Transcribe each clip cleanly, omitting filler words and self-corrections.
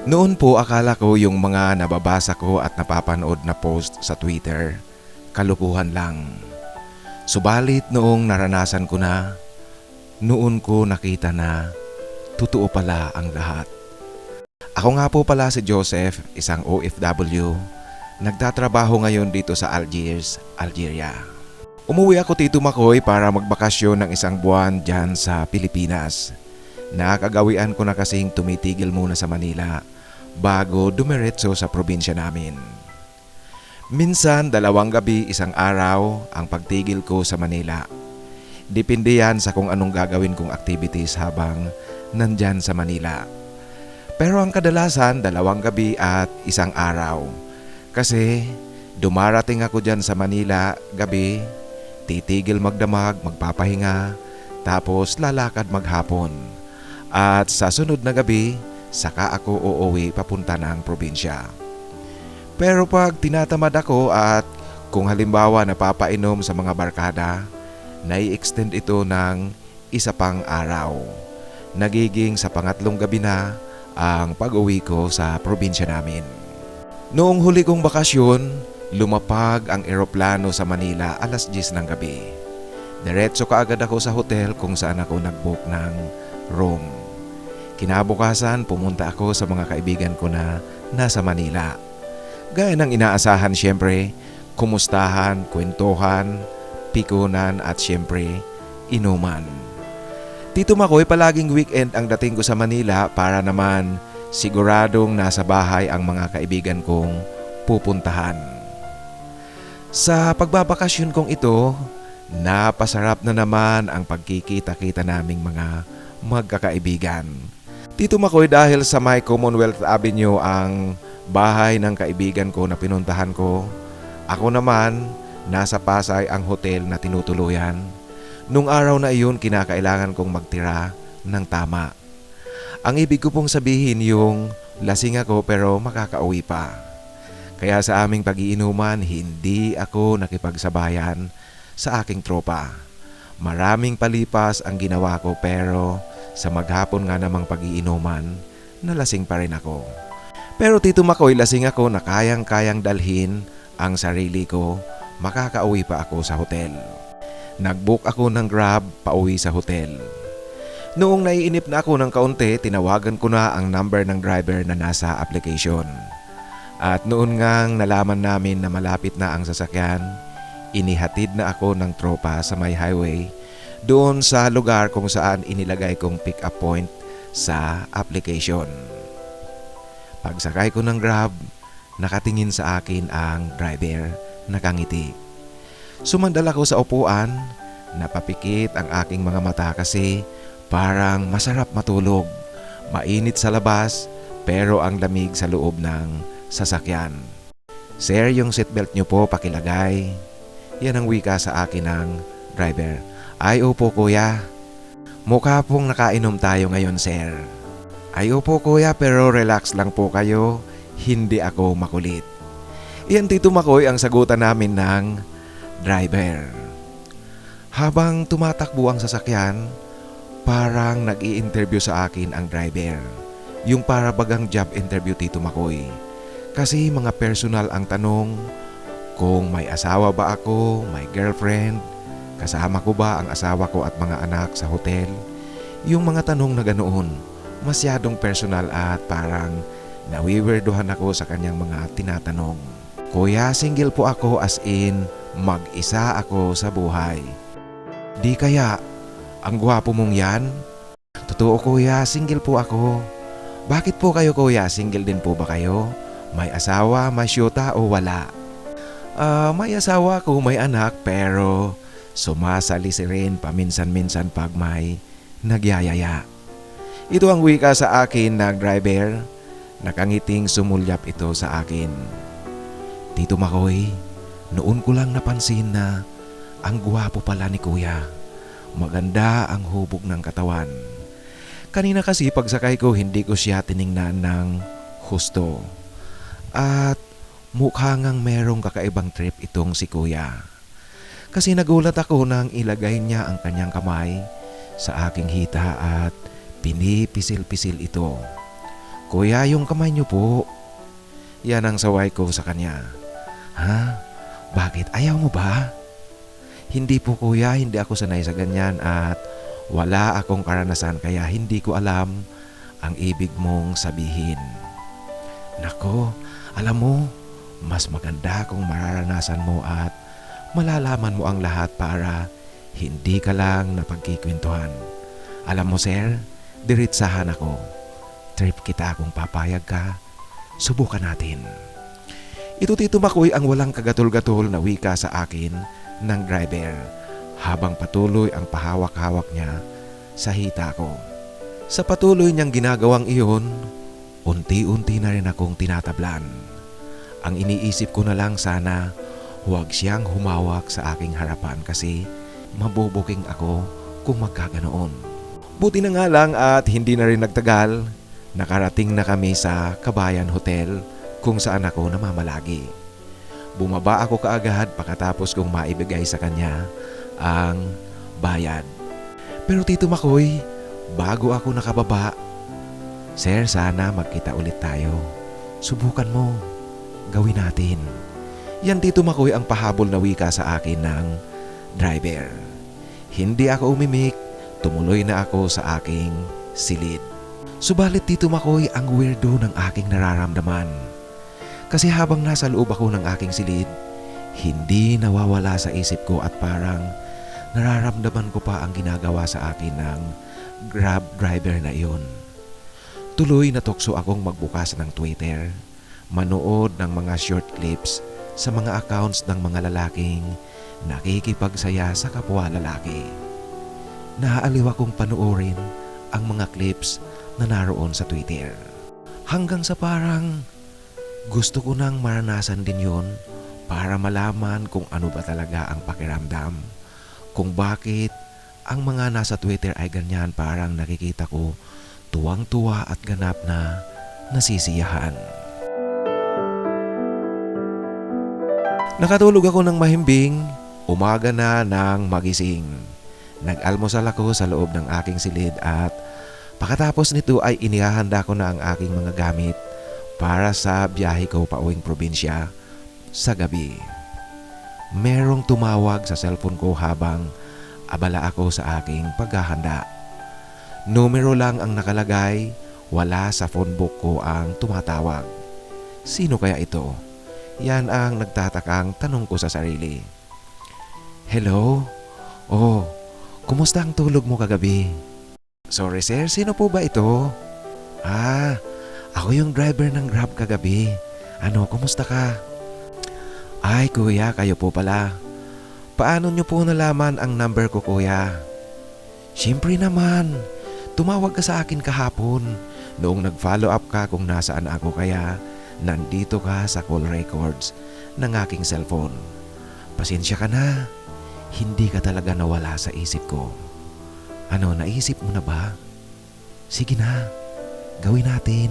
Noon po akala ko yung mga nababasa ko at napapanood na post sa Twitter, kalukuhan lang. Subalit noong naranasan ko na, noon ko nakita na totoo pala ang lahat. Ako nga po pala si Joseph, isang OFW, nagtatrabaho ngayon dito sa Algiers, Algeria. Umuwi ako Tito Makoy para magbakasyon ng isang buwan dyan sa Pilipinas. Nakagawian ko na kasing tumitigil muna sa Manila bago dumiretso sa probinsya namin. Minsan 2 gabi 1 araw ang pagtigil ko sa Manila. Depende yan sa kung anong gagawin kong activities habang nandyan sa Manila. Pero ang kadalasan 2 gabi at 1 araw. Kasi dumarating ako dyan sa Manila gabi, titigil magdamag, magpapahinga, tapos lalakad maghapon. At sa sunod na gabi, saka ako uuwi papunta ng probinsya. Pero pag tinatamad ako at kung halimbawa napapainom sa mga barkada, nai-extend ito ng 1 pang araw. Nagiging sa 3 gabi na ang pag-uwi ko sa probinsya namin. Noong huli kong bakasyon, lumapag ang eroplano sa Manila 10:00 ng gabi. Diretso kaagad ako sa hotel kung saan ako nag-book ng room. Kinabukasan pumunta ako sa mga kaibigan ko na nasa Manila. Gaya ng inaasahan siyempre, kumustahan, kwentuhan, pikunan at siyempre inuman. Tito Makoy, palaging weekend ang dating ko sa Manila para naman siguradong nasa bahay ang mga kaibigan kong pupuntahan. Sa pagbabakasyon kong ito, napasarap na naman ang pagkikita-kita naming mga magkakaibigan. Tito Makoy, dahil sa may Commonwealth Avenue ang bahay ng kaibigan ko na pinuntahan ko, ako naman nasa Pasay ang hotel na tinutuluyan. Nung araw na iyon kinakailangan kong magtira ng tama. Ang ibig ko pong sabihin yung lasing ako pero makakauwi pa. Kaya sa aming pag-iinuman hindi ako nakipagsabayan sa aking tropa. Maraming palipas ang ginawa ko pero sa maghapon nga namang pag-iinuman, nalasing pa rin ako. Pero Tito Makoy, lasing ako na kayang-kayang dalhin ang sarili ko, makakauwi pa ako sa hotel. Nag-book ako ng Grab pauwi sa hotel. Noong naiinip na ako ng kaunti, tinawagan ko na ang number ng driver na nasa application. At noon ngang nalaman namin na malapit na ang sasakyan, inihatid na ako ng tropa sa may highway doon sa lugar kung saan inilagay kong pick-up point sa application. Pagsakay ko ng Grab, nakatingin sa akin ang driver, nakangiti. Sumandal ako sa upuan, napapikit ang aking mga mata kasi parang masarap matulog. Mainit sa labas pero ang lamig sa loob ng sasakyan. "Sir, yung seatbelt nyo po pakilagay." Yan ang wika sa akin ng driver. "Ay opo kuya. Mukha pong nakainom tayo ngayon sir." "Ay opo kuya, pero relax lang po kayo. Hindi ako makulit." Iyan Tito Makoy ang sagutan namin ng driver. Habang tumatakbo ang sasakyan, parang nag-i-interview sa akin ang driver. Yung para bagang job interview Tito Makoy. Kasi mga personal ang tanong, kung may asawa ba ako, may girlfriend, kasama ko ba ang asawa ko at mga anak sa hotel. Yung mga tanong na ganoon, masyadong personal at parang nawiwerdohan ako sa kanyang mga tinatanong. "Kuya, single po ako, as in mag-isa ako sa buhay." "Di kaya, ang gwapo mong yan?" "Totoo kuya, single po ako." "Bakit po kayo kuya, single din po ba kayo? May asawa, may syota o wala?" May asawa ko, may anak pero sumasalisi rin paminsan-minsan pag may nagyayaya." Ito ang wika sa akin ng driver. Nakangiting sumulyap ito sa akin. "Tito Makoy, noon ko lang napansin na ang gwapo pala ni kuya. Maganda ang hubog ng katawan. Kanina kasi pagsakay ko hindi ko siya tiningnan ng husto. At mukha ngang merong kakaibang trip itong si kuya. Kasi nagulat ako nang ilagay niya ang kanyang kamay sa aking hita at pinipisil-pisil ito. Kuya, yung kamay niyo po. Yan ang saway ko sa kanya. Ha? Bakit? Ayaw mo ba? Hindi po kuya, hindi ako sanay sa ganyan at wala akong karanasan kaya hindi ko alam ang ibig mong sabihin. Nako, alam mo, mas maganda kung mararanasan mo at malalaman mo ang lahat para hindi ka lang napagkikwentuhan. Alam mo sir, diretsahan ako. Trip kita kung papayag ka. Subukan natin. Ito Tito Makoy ang walang kagatol-gatol na wika sa akin ng driver habang patuloy ang pahawak-hawak niya sa hita ko. Sa patuloy niyang ginagawang iyon, unti-unti na rin akong tinatablan. Ang iniisip ko na lang sana huwag siyang humawak sa aking harapan kasi mabubuking ako kung magkaganoon. Buti na nga lang at hindi na rin nagtagal, nakarating na kami sa Kabayan Hotel kung saan ako namamalagi. Bumaba ako kaagad pagkatapos kong maibigay sa kanya ang bayad. Pero Tito Makoy, bago ako nakababa, Sir, sana magkita ulit tayo. Subukan mo. Gawin natin. Yan Tito Makoy ang pahabol na wika sa akin ng driver. Hindi ako umimik, tumuloy na ako sa aking silid. Subalit Tito Makoy ang weirdo ng aking nararamdaman. Kasi habang nasa loob ako ng aking silid, hindi nawawala sa isip ko at parang nararamdaman ko pa ang ginagawa sa akin ng Grab driver na iyon. Tuloy na tukso akong magbukas ng Twitter, manood ng mga short clips sa mga accounts ng mga lalaking nakikipagsaya sa kapwa lalaki. Naaaliw akong panoorin ang mga clips na naroon sa Twitter. Hanggang sa parang gusto ko nang maranasan din yon para malaman kung ano ba talaga ang pakiramdam. Kung bakit ang mga nasa Twitter ay ganyan, parang nakikita ko tuwang-tuwa at ganap na nasisiyahan. Nakatulog ako ng mahimbing, umaga na nang magising. Nag-almusal ako sa loob ng aking silid at pagkatapos nito ay inihahanda ko na ang aking mga gamit para sa biyahe ko pauwing probinsya sa gabi. Merong tumawag sa cellphone ko habang abala ako sa aking paghahanda. Numero lang ang nakalagay, wala sa phone book ko ang tumatawag. Sino kaya ito? Yan ang nagtatakang tanong ko sa sarili. Hello? Oh, kumusta ang tulog mo kagabi? Sorry sir, sino po ba ito? Ako yung driver ng Grab kagabi. Ano, kumusta ka? Ay kuya, kayo po pala. Paano nyo po nalaman ang number ko kuya? Siyempre naman, tumawag ka sa akin kahapon noong nag-follow up ka kung nasaan ako kaya nandito ka sa call records ng aking cellphone. Pasensya ka na, hindi ka talaga nawala sa isip ko. Ano, naisip mo na ba? Sige na, gawin natin.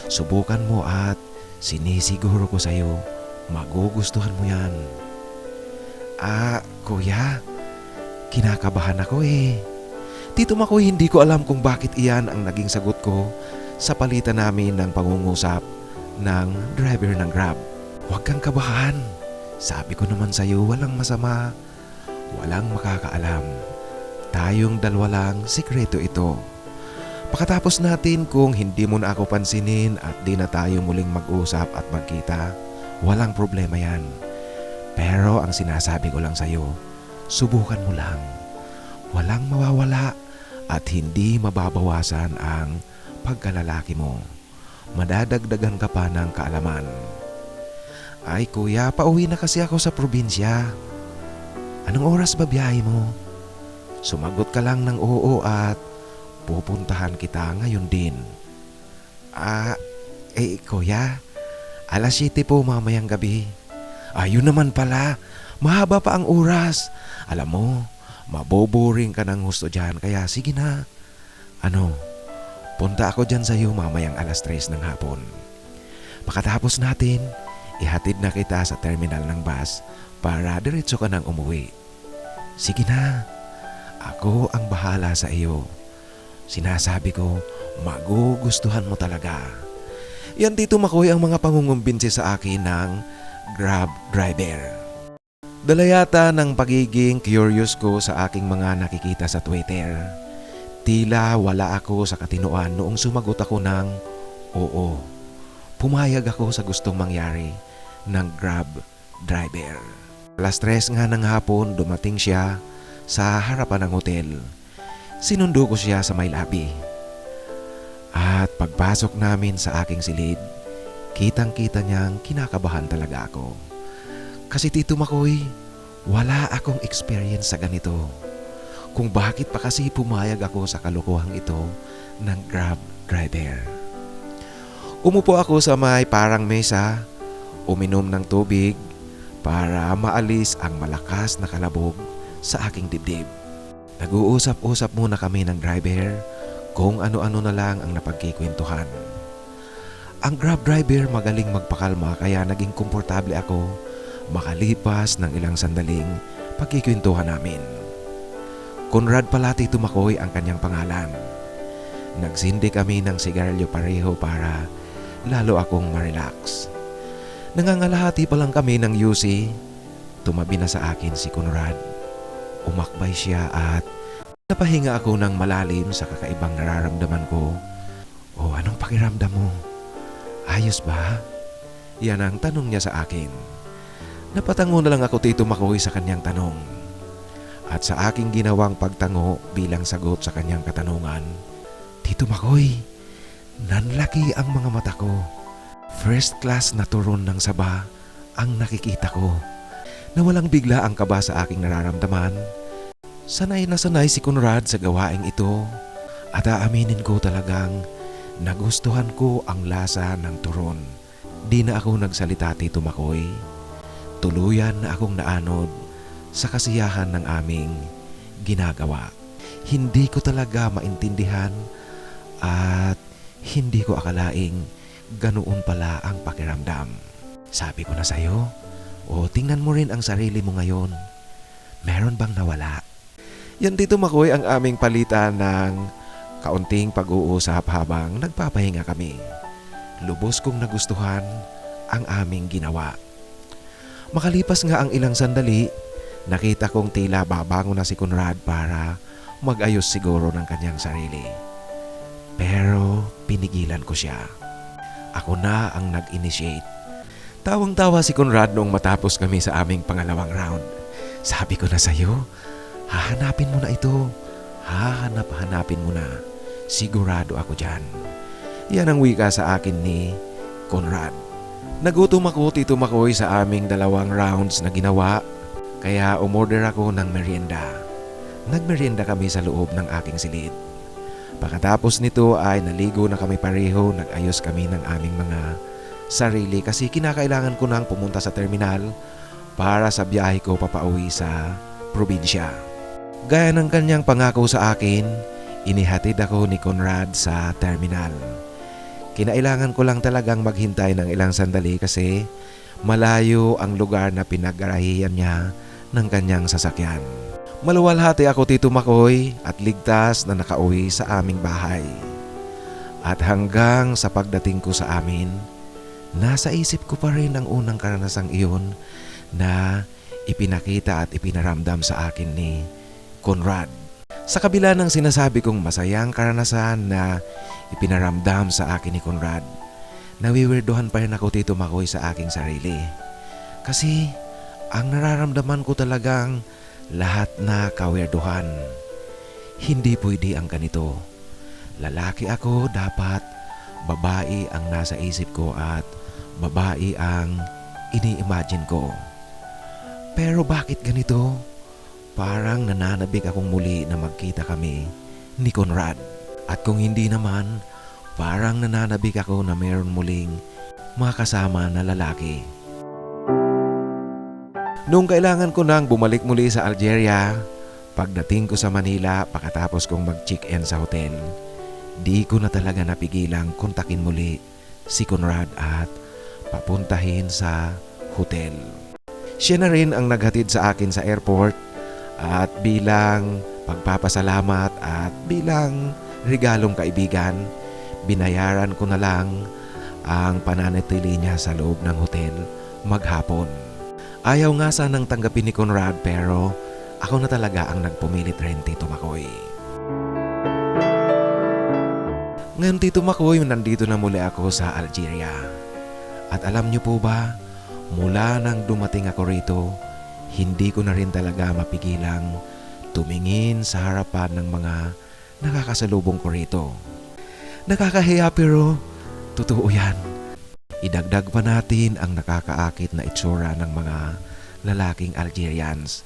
Subukan mo at sinisiguro ko sa'yo, magugustuhan mo yan. Kuya, kinakabahan ako eh. Tito Makoy, hindi ko alam kung bakit iyan ang naging sagot ko sa palitan namin ng pangungusap ng driver ng Grab. Huwag kang kabahan. Sabi ko naman sa'yo, walang masama, walang makakaalam. Tayong dalawa lang, sikreto ito. Pagkatapos natin kung hindi mo na ako pansinin at di na tayo muling mag-usap at magkita, walang problema yan. Pero ang sinasabi ko lang sa'yo, subukan mo lang. Walang mawawala at hindi mababawasan ang pagkalalaki mo. Madadagdagan ka pa ng kaalaman. Ay kuya, pauwi na kasi ako sa probinsya. Anong oras ba biyahe mo? Sumagot ka lang ng oo at pupuntahan kita ngayon din. Kuya, alas 7 po mamayang gabi. Ayun naman pala, mahaba pa ang oras. Alam mo, maboboring ka ng husto dyan kaya sige na. Punta ako dyan sa'yo mamayang alas 3 ng hapon. Pagkatapos natin, ihatid na kita sa terminal ng bus para diretso ka nang umuwi. Sige na, ako ang bahala sa iyo. Sinasabi ko, magugustuhan mo talaga. Yan Tito Makoy ang mga pangungumbinsi sa akin ng Grab driver. Dala yata ng pagiging curious ko sa aking mga nakikita sa Twitter. Tila wala ako sa katinoan noong sumagot ako ng oo. Pumayag ako sa gustong mangyari ng Grab driver. Alas 3 nga ng hapon dumating siya sa harapan ng hotel. Sinundo ko siya sa may lobby. At pagpasok namin sa aking silid, kitang-kita niyang kinakabahan talaga ako. Kasi Tito Makoy, wala akong experience sa ganito. Kung bakit pa kasi pumayag ako sa kalokohang ito ng Grab driver. Umupo ako sa may parang mesa, uminom ng tubig para maalis ang malakas na kalabog sa aking dibdib. Nag-uusap-usap muna kami ng driver kung ano-ano na lang ang napagkikwentuhan. Ang Grab driver magaling magpakalma kaya naging komportable ako makalipas ng ilang sandaling pagkikwentuhan namin. Conrad pala Tito Makoy ang kanyang pangalan. Nagsindi kami ng sigarilyo pareho para lalo akong ma-relax. Nangangalahati pa lang kami ng UC, tumabi na sa akin si Conrad. Umakbay siya at napahinga ako ng malalim sa kakaibang nararamdaman ko. O anong pakiramdam mo? Ayos ba? Yan ang tanong niya sa akin. Napatango na lang ako Tito Makoy sa kanyang tanong. At sa aking ginawang pagtango bilang sagot sa kanyang katanungan, Tito Makoy, nanlaki ang mga mata ko. First class na turon ng Saba ang nakikita ko. Nawalang bigla ang kaba sa aking nararamdaman. Sanay na sanay si Conrad sa gawaing ito at aaminin ko talagang nagustuhan ko ang lasa ng turon. Di na ako nagsalita Tito Makoy. Tuluyan na akong naanod sa kasiyahan ng aming ginagawa. Hindi ko talaga maintindihan at hindi ko akalaing ganoon pala ang pakiramdam. Sabi ko na sa'yo, o tingnan mo rin ang sarili mo ngayon. Meron bang nawala? Yan Tito Makoy ang aming palitan ng kaunting pag-uusap habang nagpapahinga kami. Lubos kong nagustuhan ang aming ginawa. Makalipas nga ang ilang sandali, nakita kong tila babangon na si Conrad para mag-ayos siguro ng kanyang sarili. Pero pinigilan ko siya. Ako na ang nag-initiate. Tawang-tawa si Conrad noong matapos kami sa aming pangalawang round. Sabi ko na sa'yo, hahanapin mo na ito. Hahanap-hanapin mo na. Sigurado ako dyan. Yan ang wika sa akin ni Conrad. Nagutom ako Tito Makoy sa aming dalawang rounds na ginawa. Kaya umorder ako ng merienda. Nagmerienda kami sa loob ng aking silid. Pagkatapos nito ay naligo na kami pareho. Nag-ayos kami ng aming mga sarili kasi kinakailangan ko nang pumunta sa terminal para sa biyahe ko papauwi sa probinsya. Gaya ng kanyang pangako sa akin, inihatid ako ni Conrad sa terminal. Kinailangan ko lang talagang maghintay ng ilang sandali kasi malayo ang lugar na pinag-arahihan niya ng kanyang sasakyan. Maluwalhati ako Tito Makoy at ligtas na nakauwi sa aming bahay. At hanggang sa pagdating ko sa amin, nasa isip ko pa rin ang unang karanasang iyon na ipinakita at ipinaramdam sa akin ni Conrad. Sa kabila ng sinasabi kong masayang karanasan na ipinaramdam sa akin ni Conrad, nawiwirduhan pa rin ako Tito Makoy sa aking sarili. Kasi ang nararamdaman ko talagang lahat na kawirduhan. Hindi pwede ang ganito. Lalaki ako, dapat babae ang nasa isip ko at babae ang ini-imagine ko. Pero bakit ganito? Parang nananabik akong muli na magkita kami ni Conrad. At kung hindi naman, parang nananabik ako na meron muling makasama na lalaki. Nung kailangan ko nang bumalik muli sa Algeria, pagdating ko sa Manila pagkatapos kong mag-check-in sa hotel, di ko na talaga napigilang kontakin muli si Conrad at papuntahin sa hotel. Siya na rin ang naghatid sa akin sa airport at bilang pagpapasalamat at bilang regalong kaibigan, binayaran ko na lang ang pananatili niya sa loob ng hotel maghapon. Ayaw nga sanang tanggapin ni Conrad pero ako na talaga ang nagpumilit rin, Tito Makoy. Ngayon, Tito Makoy, nandito na muli ako sa Algeria. At alam niyo po ba, mula nang dumating ako rito, hindi ko na rin talaga mapigilang tumingin sa harapan ng mga nakakasalubong ko rito. Nakakahiya pero totoo yan. Idagdag pa natin ang nakakaakit na itsura ng mga lalaking Algerians.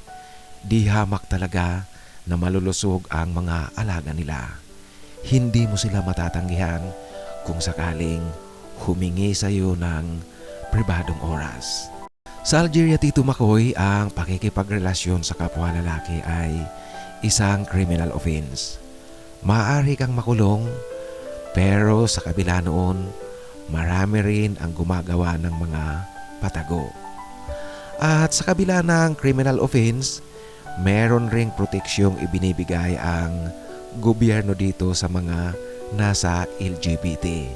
Di hamak talaga na malulusog ang mga alaga nila. Hindi mo sila matatanggihan kung sakaling humingi sa iyo ng pribadong oras. Sa Algeria, Tito Makoy, ang pakikipagrelasyon sa kapwa lalaki ay isang criminal offense. Maaari kang makulong, pero sa kabila noon, marami rin ang gumagawa ng mga patago. At sa kabila ng criminal offense, meron ring proteksyong ibinibigay ang gobyerno dito sa mga nasa LGBT.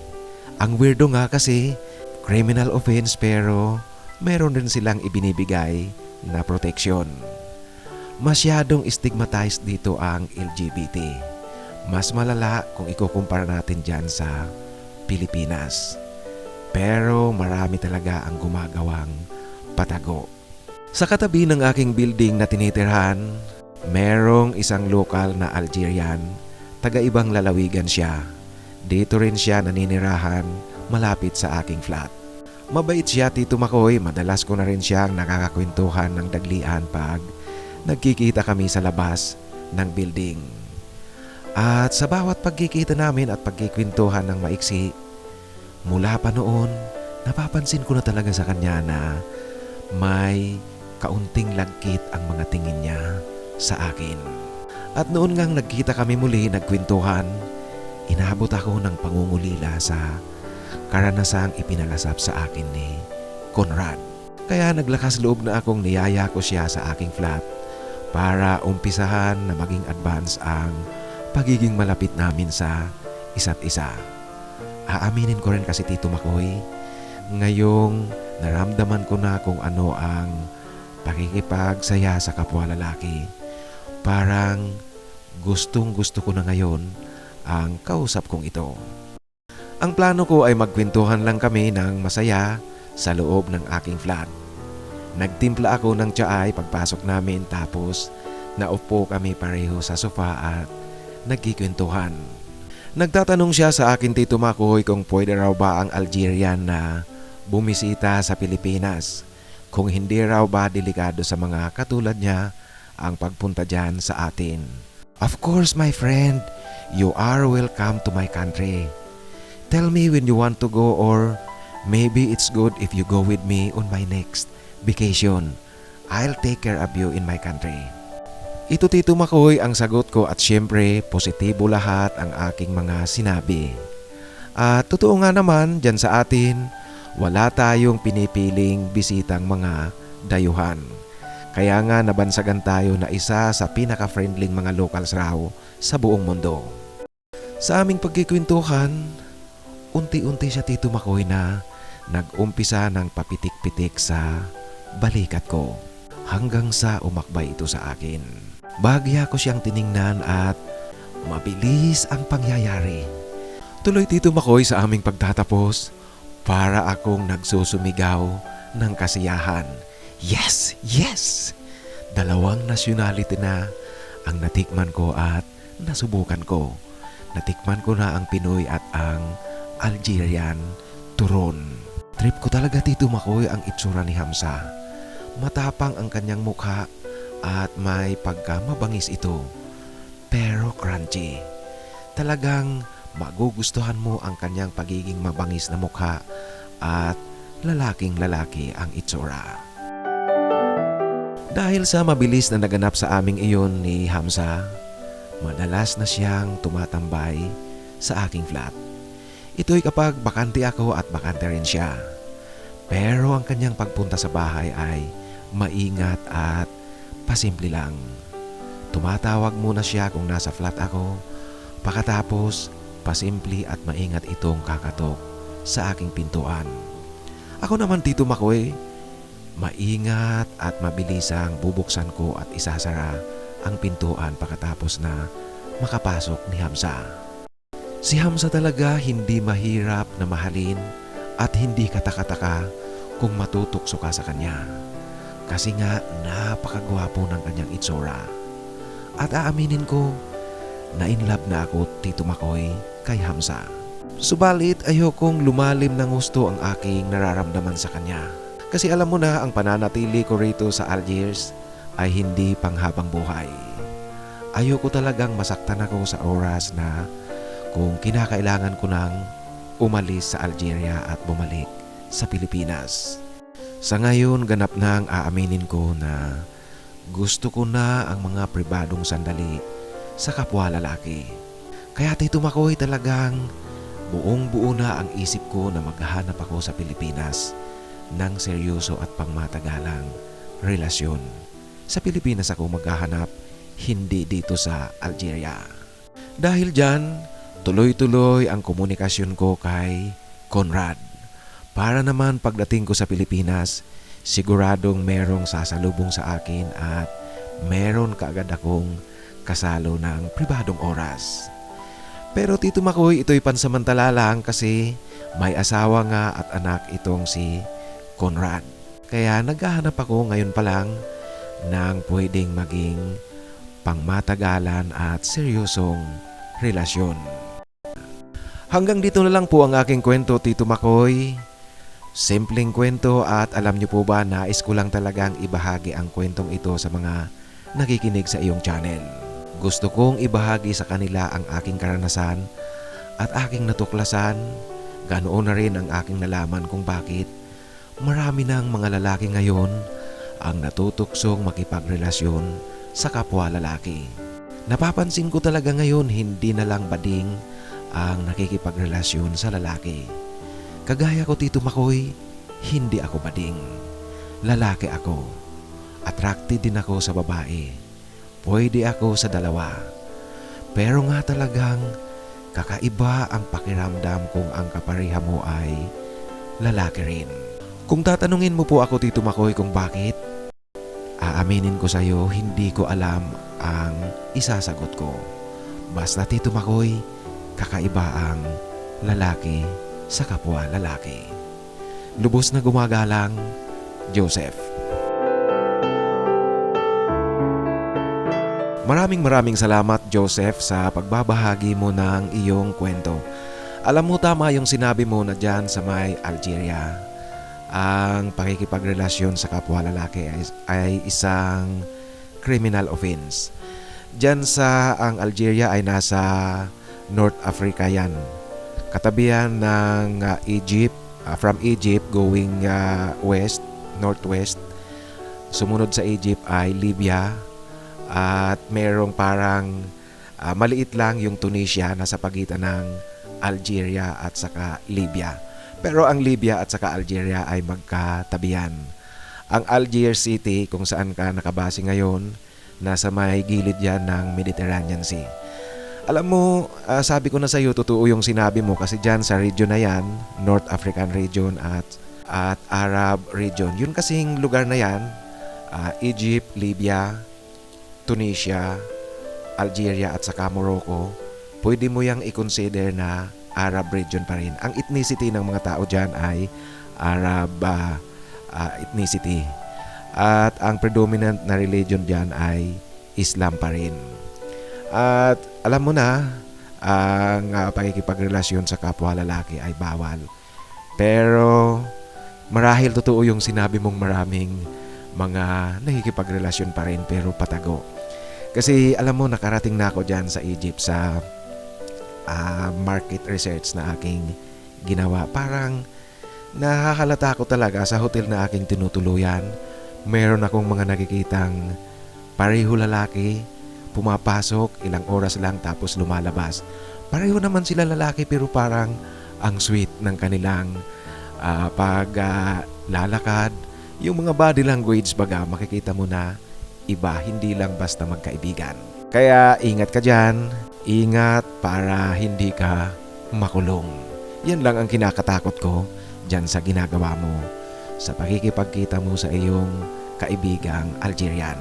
Ang weirdo nga kasi, criminal offense pero meron din silang ibinibigay na proteksyon. Masyadong stigmatized dito ang LGBT. Mas malala kung ikukumpara natin dyan sa Pilipinas. Pero marami talaga ang gumagawang patago. Sa katabi ng aking building na tinitirhan, merong isang lokal na Algerian, taga-ibang lalawigan siya. Dito rin siya naninirahan malapit sa aking flat. Mabait siya, Tito Makoy, madalas ko na rin siyang nakakakwentuhan ng daglian pag nagkikita kami sa labas ng building. At sa bawat pagkikita namin at pagkikwentuhan ng maiksi, mula pa noon, napapansin ko na talaga sa kanya na may kaunting lagkit ang mga tingin niya sa akin. At noon ngang nagkita kami muli, nagkwentuhan, inabot ako ng pangungulila sa karanasang ipinalasap sa akin ni Conrad. Kaya naglakas loob na akong niyaya ko siya sa aking flat para umpisahan na maging advance ang pagiging malapit namin sa isa't isa. Aaminin ko rin kasi, Tito Makoy, ngayong naramdaman ko na kung ano ang pakikipagsaya sa kapwa lalaki. Parang gustong gusto ko na ngayon ang kausap kong ito. Ang plano ko ay magkwentuhan lang kami ng masaya sa loob ng aking flat. Nagtimpla ako ng tsaay pagpasok namin tapos naupo kami pareho sa sofa at nagkikwentuhan. Nagtatanong siya sa akin, Tito Makoy, kung pwede raw ba ang Algerian na bumisita sa Pilipinas. Kung hindi raw ba delikado sa mga katulad niya ang pagpunta dyan sa atin. Of course, my friend, you are welcome to my country. Tell me when you want to go or maybe it's good if you go with me on my next vacation. I'll take care of you in my country. Ito, Tito Makoy, ang sagot ko at syempre positibo lahat ang aking mga sinabi. At totoo nga naman, dyan sa atin, wala tayong pinipiling bisitang mga dayuhan. Kaya nga nabansagan tayo na isa sa pinaka-friendling mga locals raw sa buong mundo. Sa aming pagkikwentuhan, unti-unti siya, Tito Makoy, na nag-umpisa ng papitik-pitik sa balikat ko hanggang sa umakbay ito sa akin. Bahagya ko siyang tiningnan at mabilis ang pangyayari. Tuloy, Tito Makoy, sa aming pagtatapos, para akong nagsusumigaw ng kasiyahan. Yes! Yes! 2 nationality na ang natikman ko at nasubukan ko. Natikman ko na ang Pinoy at ang Algerian turon. Trip ko talaga, Tito Makoy, ang itsura ni Hamza. Matapang ang kanyang mukha at may pagkamabangis ito. Pero crunchy. Talagang magugustuhan mo ang kanyang pagiging mabangis na mukha at lalaking lalaki ang itsura. Dahil sa mabilis na naganap sa aming iyon ni Hamza, madalas na siyang tumatambay sa aking flat. Ito'y kapag bakante ako at bakante rin siya. Pero ang kanyang pagpunta sa bahay ay maingat at pasimple lang. Tumatawag muna siya kung nasa flat ako Pakatapos, pasimple at maingat itong kakatok sa aking pintuan. Ako naman Tito Makoy, maingat at mabilisang bubuksan ko at isasara ang pintuan pakatapos na makapasok ni Hamza. Si Hamza talaga hindi mahirap na mahalin at hindi katakataka kung matutokso ka sa kanya. Kasi nga napakagwapo ng kanyang itsura. At aaminin ko na in love na ako Tito Makoy kay Hamza. Subalit ayokong lumalim ng gusto ang aking nararamdaman sa kanya. Kasi alam mo na ang pananatili ko rito sa Algiers ay hindi panghabang buhay. Ayoko talagang masaktan ako sa oras na kung kinakailangan ko nang umalis sa Algeria at bumalik sa Pilipinas. Sa ngayon ganap nang aaminin ko na gusto ko na ang mga pribadong sandali sa kapwa lalaki. Kaya Tito Makoy talagang buong buo na ang isip ko na maghahanap ako sa Pilipinas ng seryoso at pangmatagalang relasyon. Sa Pilipinas ako maghahanap, hindi dito sa Algeria. Dahil dyan, tuloy-tuloy ang komunikasyon ko kay Conrad. Para naman pagdating ko sa Pilipinas, siguradong merong sasalubong sa akin at meron kaagad akong kasalo ng pribadong oras. Pero Tito Makoy, ito'y pansamantala lang kasi may asawa nga at anak itong si Conrad. Kaya naghahanap ako ngayon pa lang ng pwedeng maging pangmatagalan at seryosong relasyon. Hanggang dito na lang po ang aking kwento, Tito Makoy. Simpleng kwento at alam niyo po ba, nais ko lang talagang ibahagi ang kwentong ito sa mga nakikinig sa iyong channel. Gusto kong ibahagi sa kanila ang aking karanasan at aking natuklasan, ganoon na rin ang aking nalaman kung bakit marami ng mga lalaki ngayon ang natutuksong makipagrelasyon sa kapwa lalaki. Napapansin ko talaga ngayon hindi na lang bading ang nakikipagrelasyon sa lalaki. Kagaya ko Tito Makoy, hindi ako bading. Lalaki ako. Attracted din ako sa babae. Pwede ako sa dalawa. Pero nga talagang kakaiba ang pakiramdam kung ang kapareha mo ay lalaki rin. Kung tatanungin mo po ako Tito Makoy kung bakit, aaminin ko sa iyo hindi ko alam ang isasagot ko. Basta Tito Makoy, kakaiba ang lalaki sa kapwa lalaki. Lubos na gumagalang, Joseph. Maraming salamat Joseph sa pagbabahagi mo ng iyong kwento. Alam mo tama yung sinabi mo na dyan sa may Algeria. Ang pakikipagrelasyon sa kapwa lalaki ay isang criminal offense. Dyan sa ang Algeria ay nasa North Africa yan. Katabihan ng Egypt, from Egypt going west, northwest. Sumunod sa Egypt ay Libya. At merong parang maliit lang yung Tunisia na sa pagitan ng Algeria at saka Libya. Pero ang Libya at saka Algeria ay magkatabihan. Ang Algiers City kung saan ka nakabase ngayon, nasa may gilid yan ng Mediterranean Sea. Alam mo, sabi ko na sa iyo, totoo yung sinabi mo kasi dyan sa region na yan, North African region at Arab region. Yun kasing lugar na yan, Egypt, Libya, Tunisia, Algeria at saka Morocco, pwede mo yang i-consider na Arab region pa rin. Ang ethnicity ng mga tao dyan ay Arab ethnicity. At ang predominant na religion dyan ay Islam pa rin. At alam mo na, ang pakikipagrelasyon sa kapwa lalaki ay bawal. Pero marahil totoo yung sinabi mong maraming mga nakikipagrelasyon pa rin pero patago. Kasi alam mo, nakarating na ako dyan sa Egypt sa market research na aking ginawa. Parang nakakalata ko talaga sa hotel na aking tinutuluyan. Meron akong mga nakikitang pareho lalaki, pumapasok, ilang oras lang tapos lumalabas. Pareho naman sila lalaki pero parang ang sweet ng kanilang paglalakad. Yung mga body language baga, makikita mo na iba, hindi lang basta magkaibigan. Kaya ingat ka dyan, Ingat para hindi ka makulong. Yan lang ang kinakatakot ko dyan sa ginagawa mo, sa pakikipagkita mo sa iyong kaibigang Algerian.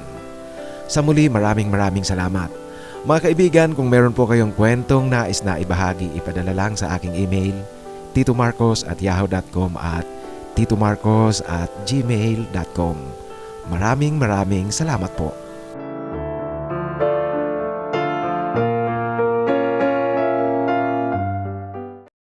Sa muli, maraming salamat. Mga kaibigan, kung meron po kayong kwentong nais na ibahagi, ipadala lang sa aking email, titomarcos@yahoo.com at titomarcos@gmail.com. Maraming salamat po.